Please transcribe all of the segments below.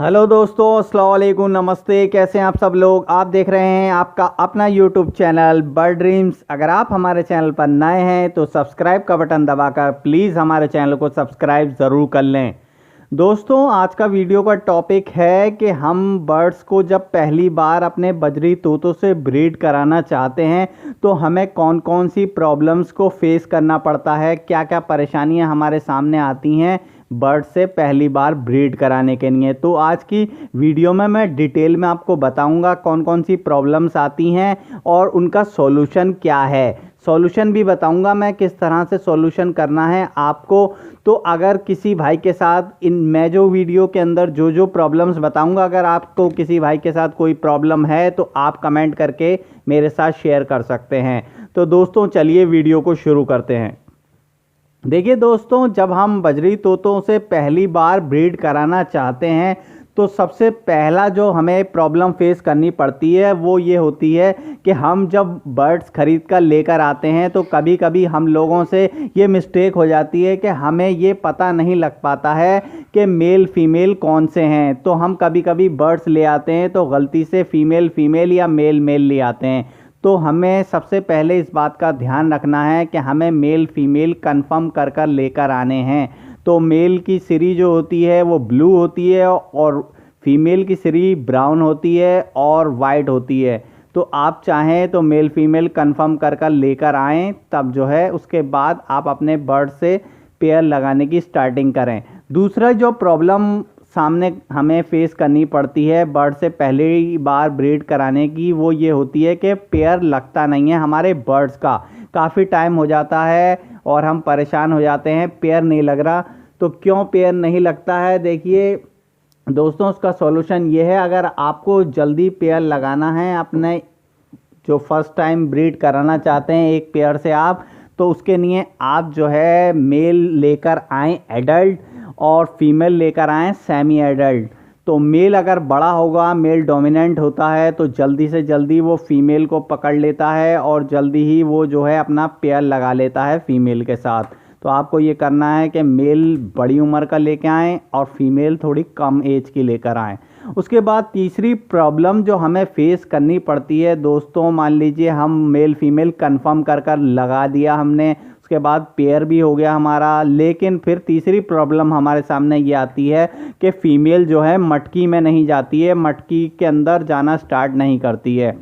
Hello दोस्तों, अस्सलाम वालेकुम, नमस्ते। कैसे हैं आप सब लोग। आप देख रहे हैं आपका अपना यूट्यूब चैनल बर्ड ड्रीम्स। अगर आप हमारे चैनल पर नए हैं तो सब्सक्राइब का बटन दबाकर प्लीज़ हमारे चैनल को सब्सक्राइब ज़रूर कर लें। दोस्तों, आज का वीडियो का टॉपिक है कि हम बर्ड्स को जब पहली बार अपने बजरी तोतों से ब्रीड कराना चाहते हैं तो हमें कौन कौन सी प्रॉब्लम्स को फेस करना पड़ता है, क्या क्या परेशानियां हमारे सामने आती हैं बर्ड से पहली बार ब्रीड कराने के लिए। तो आज की वीडियो में मैं डिटेल में आपको बताऊंगा कौन कौन सी प्रॉब्लम्स आती हैं और उनका सॉल्यूशन क्या है। सॉल्यूशन भी बताऊंगा मैं किस तरह से सॉल्यूशन करना है आपको। तो अगर किसी भाई के साथ मैं जो वीडियो के अंदर जो जो प्रॉब्लम्स बताऊंगा, अगर आपको किसी भाई के साथ कोई प्रॉब्लम है तो आप कमेंट करके मेरे साथ शेयर कर सकते हैं। तो दोस्तों चलिए वीडियो को शुरू करते हैं। देखिए दोस्तों, जब हम बजरी तोतों से पहली बार ब्रीड कराना चाहते हैं तो सबसे पहला जो हमें प्रॉब्लम फेस करनी पड़ती है वो ये होती है कि हम जब बर्ड्स खरीद कर लेकर आते हैं तो कभी कभी हम लोगों से ये मिस्टेक हो जाती है कि हमें ये पता नहीं लग पाता है कि मेल फीमेल कौन से हैं। तो हम कभी कभी बर्ड्स ले आते हैं तो गलती से फीमेल फीमेल या मेल मेल ले आते हैं। तो हमें सबसे पहले इस बात का ध्यान रखना है कि हमें मेल फीमेल कंफर्म कर कर लेकर आने हैं। तो मेल की सिरी जो होती है वो ब्लू होती है और फीमेल की सिरी ब्राउन होती है और वाइट होती है। तो आप चाहें तो मेल फीमेल कंफर्म कर कर लेकर आएँ, तब जो है उसके बाद आप अपने बर्ड से पेयर लगाने की स्टार्टिंग करें। दूसरा जो प्रॉब्लम सामने हमें फेस करनी पड़ती है बर्ड से पहली बार ब्रीड कराने की, वो ये होती है कि पेयर लगता नहीं है हमारे बर्ड्स का। काफ़ी टाइम हो जाता है और हम परेशान हो जाते हैं, पेयर नहीं लग रहा। तो क्यों पेयर नहीं लगता है, देखिए दोस्तों, उसका सॉल्यूशन ये है। अगर आपको जल्दी पेयर लगाना है अपने जो फर्स्ट टाइम ब्रीड कराना चाहते हैं एक पेयर से आप, तो उसके लिए आप जो है मेल लेकर आएँ एडल्ट और फीमेल लेकर आएँ सेमी एडल्ट। तो मेल अगर बड़ा होगा, मेल डोमिनेंट होता है, तो जल्दी से जल्दी वो फीमेल को पकड़ लेता है और जल्दी ही वो जो है अपना पेयर लगा लेता है फीमेल के साथ। तो आपको ये करना है कि मेल बड़ी उम्र का लेके आएँ और फीमेल थोड़ी कम एज की लेकर आएँ। उसके बाद तीसरी प्रॉब्लम जो हमें फेस करनी पड़ती है दोस्तों, मान लीजिए हम मेल फीमेल कंफर्म कर कर लगा दिया हमने, उसके बाद पेयर भी हो गया हमारा, लेकिन फिर तीसरी प्रॉब्लम हमारे सामने ये आती है कि फ़ीमेल जो है मटकी में नहीं जाती है, मटकी के अंदर जाना स्टार्ट नहीं करती है।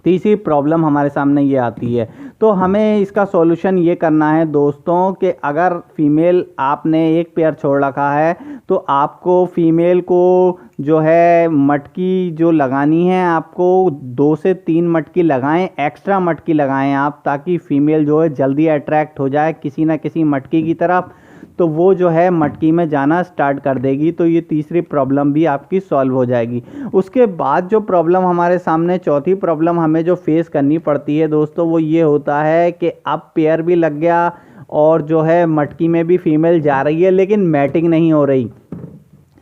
तीसरी प्रॉब्लम हमारे सामने ये आती है। तो हमें इसका सॉल्यूशन ये करना है दोस्तों कि अगर फीमेल आपने एक पेयर छोड़ रखा है तो आपको फीमेल को जो है मटकी जो लगानी है, आपको 2 से 3 मटकी लगाएं, एक्स्ट्रा मटकी लगाएं आप, ताकि फ़ीमेल जो है जल्दी अट्रैक्ट हो जाए किसी ना किसी मटकी की तरफ, तो वो जो है मटकी में जाना स्टार्ट कर देगी। तो ये तीसरी प्रॉब्लम भी आपकी सॉल्व हो जाएगी। उसके बाद जो प्रॉब्लम हमारे सामने चौथी प्रॉब्लम हमें जो फेस करनी पड़ती है दोस्तों, वो ये होता है कि अब पेयर भी लग गया और जो है मटकी में भी फीमेल जा रही है, लेकिन मैटिंग नहीं हो रही।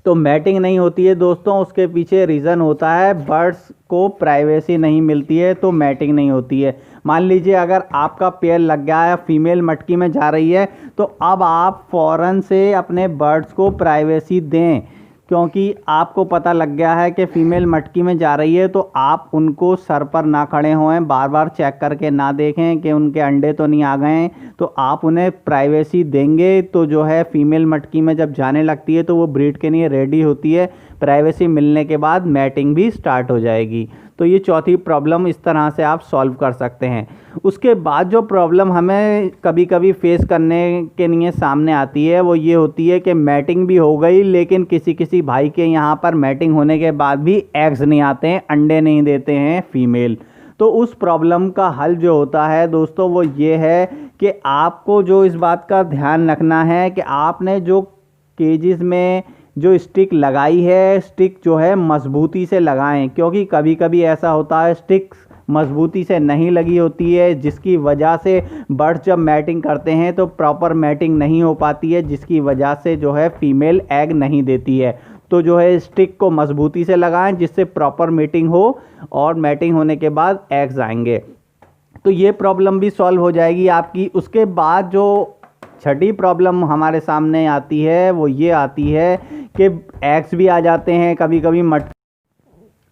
तो मैटिंग नहीं होती है दोस्तों, उसके पीछे रीज़न होता है बर्ड्स को प्राइवेसी नहीं मिलती है, तो मैटिंग नहीं होती है। मान लीजिए अगर आपका पेयर लग गया है, फीमेल मटकी में जा रही है, तो अब आप फ़ौरन से अपने बर्ड्स को प्राइवेसी दें, क्योंकि आपको पता लग गया है कि फ़ीमेल मटकी में जा रही है। तो आप उनको सर पर ना खड़े होएं, बार बार चेक करके ना देखें कि उनके अंडे तो नहीं आ गए। तो आप उन्हें प्राइवेसी देंगे तो जो है फ़ीमेल मटकी में जब जाने लगती है तो वो ब्रीड के लिए रेडी होती है। प्राइवेसी मिलने के बाद मैटिंग भी स्टार्ट हो जाएगी। तो ये चौथी प्रॉब्लम इस तरह से आप सॉल्व कर सकते हैं। उसके बाद जो प्रॉब्लम हमें कभी कभी फेस करने के लिए सामने आती है वो ये होती है कि मैटिंग भी हो गई, लेकिन किसी किसी भाई के यहाँ पर मैटिंग होने के बाद भी एग्स नहीं आते हैं, अंडे नहीं देते हैं फीमेल। तो उस प्रॉब्लम का हल जो होता है दोस्तों वो ये है कि आपको जो इस बात का ध्यान रखना है कि आपने जो केजेस में जो स्टिक लगाई है, स्टिक जो है मजबूती से लगाएं, क्योंकि कभी कभी ऐसा होता है स्टिक्स मजबूती से नहीं लगी होती है, जिसकी वजह से बर्ड्स जब मैटिंग करते हैं तो प्रॉपर मैटिंग नहीं हो पाती है, जिसकी वजह से जो है फीमेल एग नहीं देती है। तो जो है स्टिक को मजबूती से लगाएं जिससे प्रॉपर मैटिंग हो और मैटिंग होने के बाद एग्स आएंगे। तो ये प्रॉब्लम भी सॉल्व हो जाएगी आपकी। उसके बाद जो छठी प्रॉब्लम हमारे सामने आती है वो ये आती है कि एग्स भी आ जाते हैं कभी कभी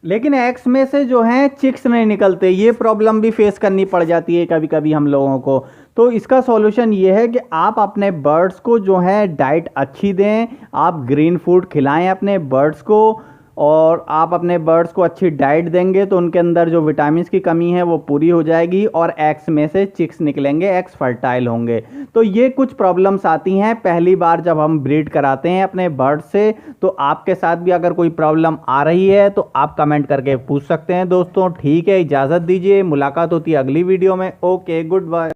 लेकिन एग्स में से जो हैं चिक्स नहीं निकलते। ये प्रॉब्लम भी फेस करनी पड़ जाती है कभी कभी हम लोगों को। तो इसका सॉल्यूशन ये है कि आप अपने बर्ड्स को जो है डाइट अच्छी दें, आप ग्रीन फूड खिलाएं अपने बर्ड्स को, और आप अपने बर्ड्स को अच्छी डाइट देंगे तो उनके अंदर जो विटामिन की कमी है वो पूरी हो जाएगी और एग्स में से चिक्स निकलेंगे, एग्स फर्टाइल होंगे। तो ये कुछ प्रॉब्लम्स आती हैं पहली बार जब हम ब्रीड कराते हैं अपने बर्ड से। तो आपके साथ भी अगर कोई प्रॉब्लम आ रही है तो आप कमेंट करके पूछ सकते हैं दोस्तों। ठीक है, इजाज़त दीजिए, मुलाकात होती है अगली वीडियो में। Okay, good bye.